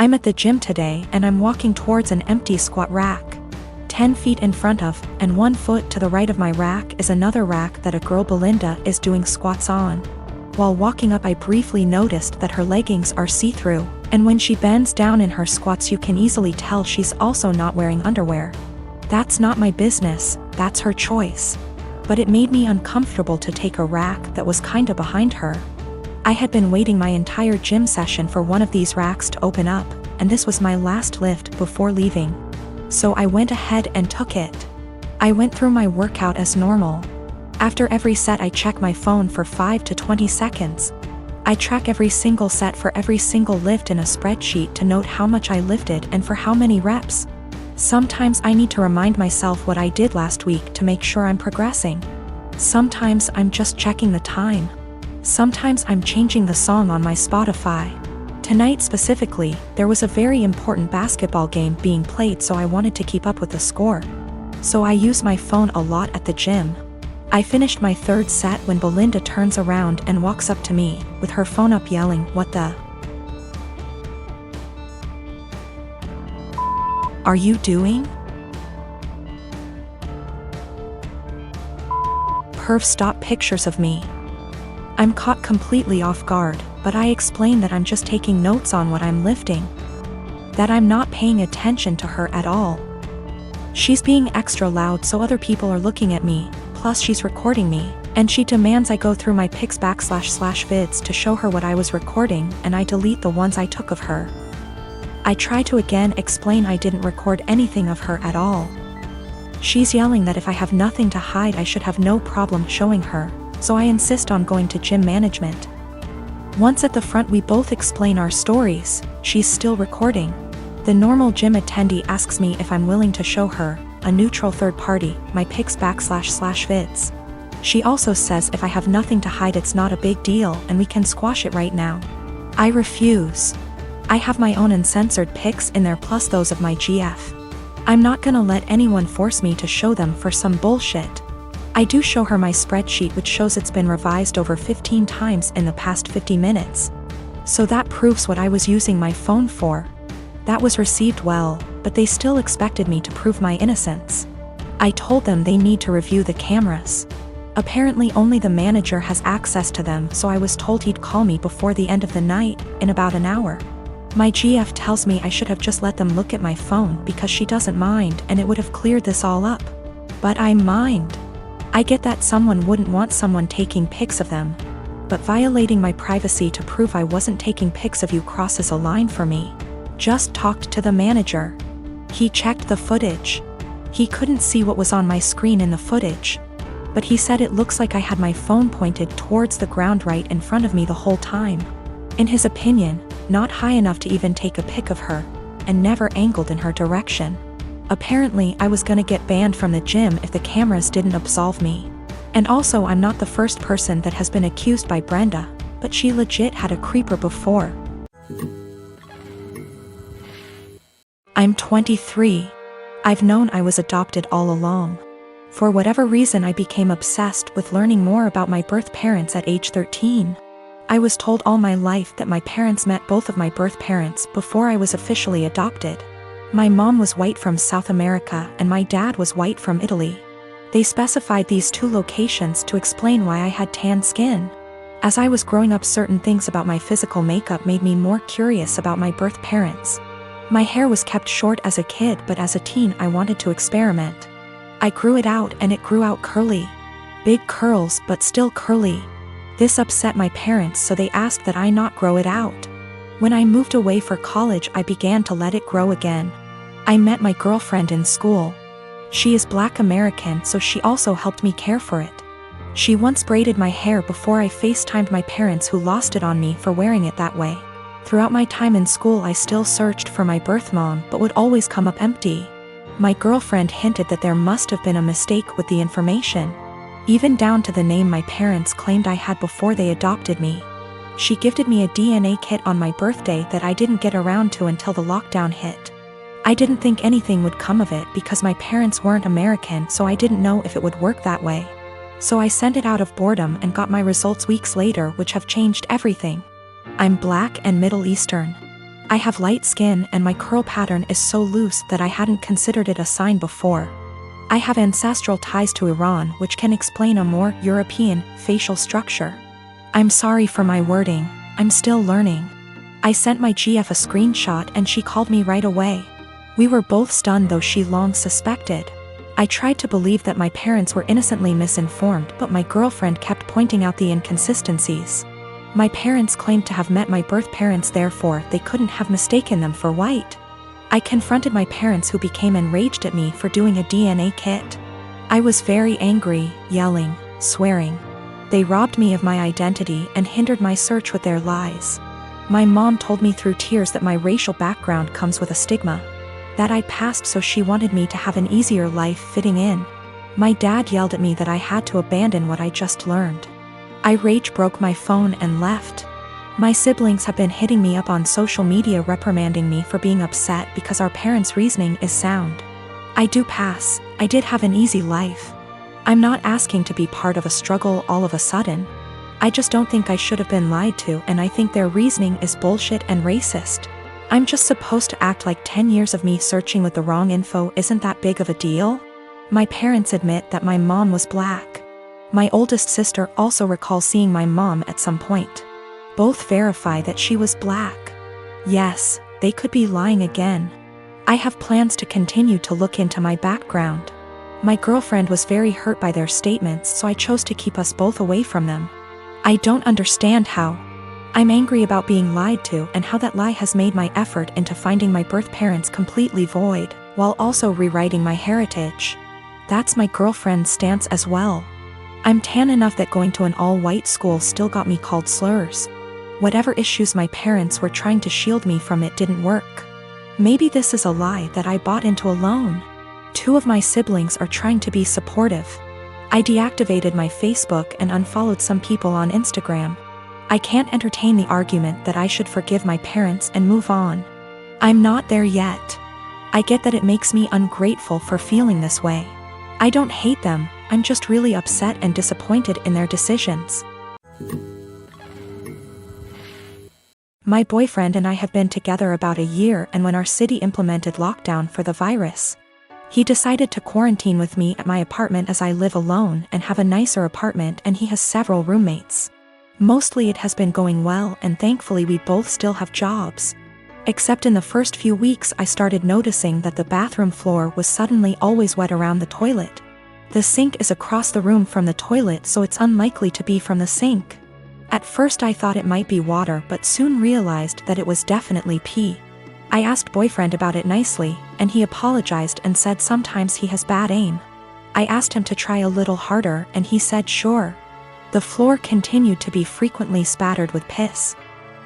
I'm at the gym today and I'm walking towards an empty squat rack. 10 feet in front of, and 1 foot to the right of my rack is another rack that a girl Belinda is doing squats on. While walking up I briefly noticed that her leggings are see-through, and when she bends down in her squats you can easily tell she's also not wearing underwear. That's not my business, that's her choice. But it made me uncomfortable to take a rack that was kinda behind her. I had been waiting my entire gym session for one of these racks to open up, and this was my last lift before leaving. So I went ahead and took it. I went through my workout as normal. After every set I check my phone for 5 to 20 seconds. I track every single set for every single lift in a spreadsheet to note how much I lifted and for how many reps. Sometimes I need to remind myself what I did last week to make sure I'm progressing. Sometimes I'm just checking the time. Sometimes I'm changing the song on my Spotify. Tonight specifically, there was a very important basketball game being played, so I wanted to keep up with the score. So I use my phone a lot at the gym. I finished my 3rd set when Belinda turns around and walks up to me, with her phone up yelling, "What the are you doing?" Perv stop pictures of me. I'm caught completely off guard, but I explain that I'm just taking notes on what I'm lifting. That I'm not paying attention to her at all. She's being extra loud so other people are looking at me, plus she's recording me, and she demands I go through my pics /vids to show her what I was recording, and I delete the ones I took of her. I try to again explain I didn't record anything of her at all. She's yelling that if I have nothing to hide I should have no problem showing her, so I insist on going to gym management. Once at the front we both explain our stories. She's still recording. The normal gym attendee asks me if I'm willing to show her, a neutral third party, my pics /vids. She also says if I have nothing to hide it's not a big deal and we can squash it right now. I refuse. I have my own uncensored pics in there plus those of my GF. I'm not gonna let anyone force me to show them for some bullshit. I do show her my spreadsheet which shows it's been revised over 15 times in the past 50 minutes. So that proves what I was using my phone for. That was received well, but they still expected me to prove my innocence. I told them they need to review the cameras. Apparently only the manager has access to them, so I was told he'd call me before the end of the night, in about an hour. My GF tells me I should have just let them look at my phone because she doesn't mind and it would have cleared this all up. But I mind. I get that someone wouldn't want someone taking pics of them. But violating my privacy to prove I wasn't taking pics of you crosses a line for me. Just talked to the manager. He checked the footage. He couldn't see what was on my screen in the footage. But he said it looks like I had my phone pointed towards the ground right in front of me the whole time. In his opinion, not high enough to even take a pic of her, and never angled in her direction. Apparently I was gonna get banned from the gym if the cameras didn't absolve me. And also I'm not the first person that has been accused by Brenda, but she legit had a creeper before. I'm 23. I've known I was adopted all along. For whatever reason I became obsessed with learning more about my birth parents at age 13. I was told all my life that my parents met both of my birth parents before I was officially adopted. My mom was white from South America and my dad was white from Italy. They specified these 2 locations to explain why I had tan skin. As I was growing up, certain things about my physical makeup made me more curious about my birth parents. My hair was kept short as a kid, but as a teen I wanted to experiment. I grew it out and it grew out curly. Big curls but still curly. This upset my parents, so they asked that I not grow it out. When I moved away for college I began to let it grow again. I met my girlfriend in school. She is Black American, so she also helped me care for it. She once braided my hair before I FaceTimed my parents, who lost it on me for wearing it that way. Throughout my time in school I still searched for my birth mom but would always come up empty. My girlfriend hinted that there must have been a mistake with the information. Even down to the name my parents claimed I had before they adopted me. She gifted me a DNA kit on my birthday that I didn't get around to until the lockdown hit. I didn't think anything would come of it because my parents weren't American, so I didn't know if it would work that way. So I sent it out of boredom and got my results weeks later, which have changed everything. I'm Black and Middle Eastern. I have light skin and my curl pattern is so loose that I hadn't considered it a sign before. I have ancestral ties to Iran, which can explain a more European facial structure. I'm sorry for my wording, I'm still learning. I sent my GF a screenshot and she called me right away. We were both stunned, though she long suspected. I tried to believe that my parents were innocently misinformed, but my girlfriend kept pointing out the inconsistencies. My parents claimed to have met my birth parents, therefore they couldn't have mistaken them for white. I confronted my parents, who became enraged at me for doing a DNA kit. I was very angry, yelling, swearing. They robbed me of my identity and hindered my search with their lies. My mom told me through tears that my racial background comes with a stigma. That I'd passed, so she wanted me to have an easier life fitting in. My dad yelled at me that I had to abandon what I just learned. I rage broke my phone and left. My siblings have been hitting me up on social media, reprimanding me for being upset because our parents' reasoning is sound. I do pass, I did have an easy life. I'm not asking to be part of a struggle all of a sudden. I just don't think I should have been lied to, and I think their reasoning is bullshit and racist. I'm just supposed to act like 10 years of me searching with the wrong info isn't that big of a deal? My parents admit that my mom was black. My oldest sister also recalls seeing my mom at some point. Both verify that she was black. Yes, they could be lying again. I have plans to continue to look into my background. My girlfriend was very hurt by their statements, so I chose to keep us both away from them. I don't understand how. I'm angry about being lied to and how that lie has made my effort into finding my birth parents completely void, while also rewriting my heritage. That's my girlfriend's stance as well. I'm tan enough that going to an all-white school still got me called slurs. Whatever issues my parents were trying to shield me from, it didn't work. Maybe this is a lie that I bought into alone. 2 of my siblings are trying to be supportive. I deactivated my Facebook and unfollowed some people on Instagram. I can't entertain the argument that I should forgive my parents and move on. I'm not there yet. I get that it makes me ungrateful for feeling this way. I don't hate them, I'm just really upset and disappointed in their decisions. My boyfriend and I have been together about a year, and when our city implemented lockdown for the virus, he decided to quarantine with me at my apartment, as I live alone and have a nicer apartment and he has several roommates. Mostly it has been going well, and thankfully we both still have jobs. Except in the first few weeks I started noticing that the bathroom floor was suddenly always wet around the toilet. The sink is across the room from the toilet, so it's unlikely to be from the sink. At first I thought it might be water, but soon realized that it was definitely pee. I asked boyfriend about it nicely, and he apologized and said sometimes he has bad aim. I asked him to try a little harder, and he said sure. The floor continued to be frequently spattered with piss.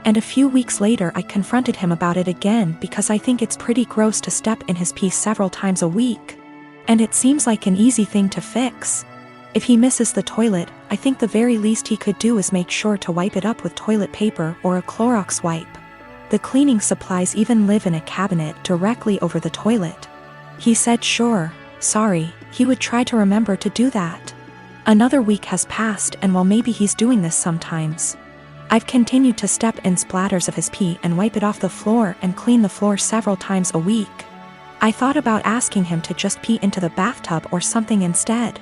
And a few weeks later I confronted him about it again, because I think it's pretty gross to step in his pee several times a week. And it seems like an easy thing to fix. If he misses the toilet, I think the very least he could do is make sure to wipe it up with toilet paper or a Clorox wipe. The cleaning supplies even live in a cabinet directly over the toilet. He said sure, sorry, he would try to remember to do that. Another week has passed, and while maybe he's doing this sometimes, I've continued to step in splatters of his pee and wipe it off the floor and clean the floor several times a week. I thought about asking him to just pee into the bathtub or something instead,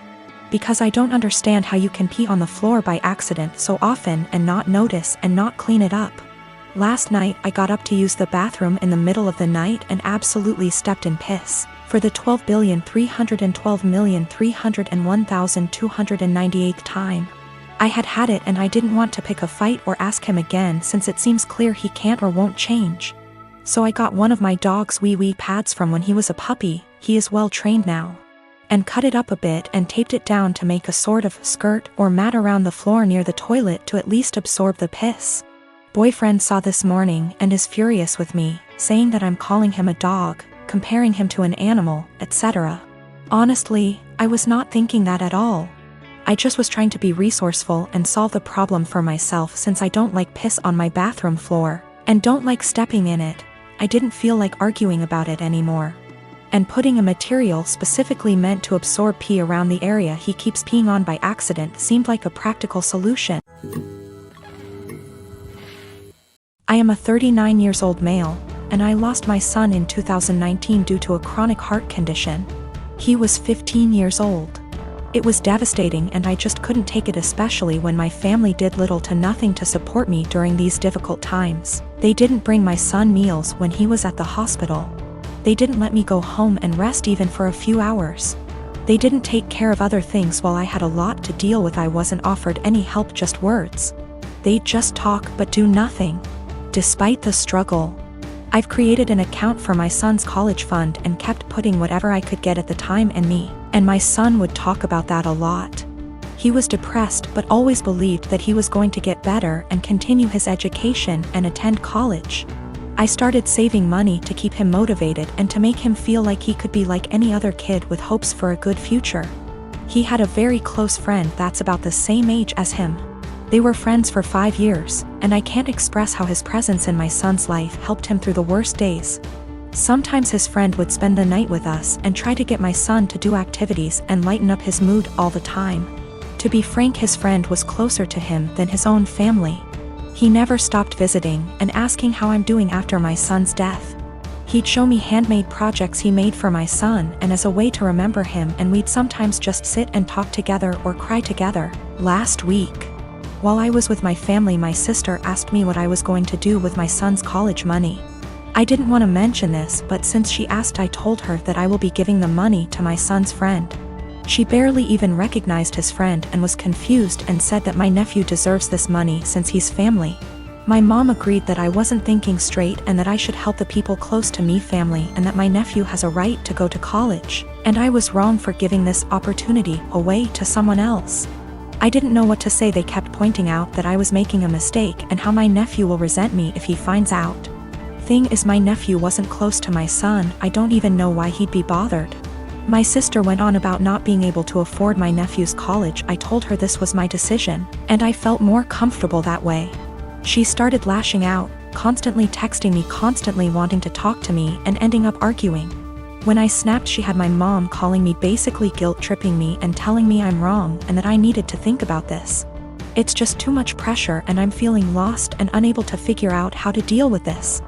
because I don't understand how you can pee on the floor by accident so often and not notice and not clean it up. Last night I got up to use the bathroom in the middle of the night and absolutely stepped in piss, for the 12,312,301,298th time. I had it, and I didn't want to pick a fight or ask him again, since it seems clear he can't or won't change. So I got one of my dog's wee pads from when he was a puppy, he is well trained now, and cut it up a bit and taped it down to make a sort of skirt or mat around the floor near the toilet to at least absorb the piss. Boyfriend saw this morning and is furious with me, saying that I'm calling him a dog, comparing him to an animal, etc. Honestly, I was not thinking that at all. I just was trying to be resourceful and solve the problem for myself, since I don't like piss on my bathroom floor, and don't like stepping in it. I didn't feel like arguing about it anymore. And putting a material specifically meant to absorb pee around the area he keeps peeing on by accident seemed like a practical solution. I am a 39 years old male, and I lost my son in 2019 due to a chronic heart condition. He was 15 years old. It was devastating and I just couldn't take it, especially when my family did little to nothing to support me during these difficult times. They didn't bring my son meals when he was at the hospital. They didn't let me go home and rest even for a few hours. They didn't take care of other things while I had a lot to deal with. I wasn't offered any help, just words. They'd just talk but do nothing. Despite the struggle, I've created an account for my son's college fund and kept putting whatever I could get at the time, and my son would talk about that a lot. He was depressed but always believed that he was going to get better and continue his education and attend college. I started saving money to keep him motivated and to make him feel like he could be like any other kid with hopes for a good future. He had a very close friend that's about the same age as him. They were friends for 5 years, and I can't express how his presence in my son's life helped him through the worst days. Sometimes his friend would spend the night with us and try to get my son to do activities and lighten up his mood all the time. To be frank, his friend was closer to him than his own family. He never stopped visiting and asking how I'm doing after my son's death. He'd show me handmade projects he made for my son and as a way to remember him, and we'd sometimes just sit and talk together or cry together. Last week, while I was with my family, my sister asked me what I was going to do with my son's college money. I didn't want to mention this, but since she asked, I told her that I will be giving the money to my son's friend. She barely even recognized his friend and was confused and said that my nephew deserves this money since he's family. My mom agreed that I wasn't thinking straight and that I should help the people close to me, family, and that my nephew has a right to go to college, and I was wrong for giving this opportunity away to someone else. I didn't know what to say. They kept pointing out that I was making a mistake and how my nephew will resent me if he finds out. Thing is, my nephew wasn't close to my son. I don't even know why he'd be bothered. My sister went on about not being able to afford my nephew's college. I told her this was my decision, and I felt more comfortable that way. She started lashing out, constantly texting me, constantly wanting to talk to me, and ending up arguing. When I snapped, she had my mom calling me, basically guilt-tripping me and telling me I'm wrong and that I needed to think about this. It's just too much pressure and I'm feeling lost and unable to figure out how to deal with this.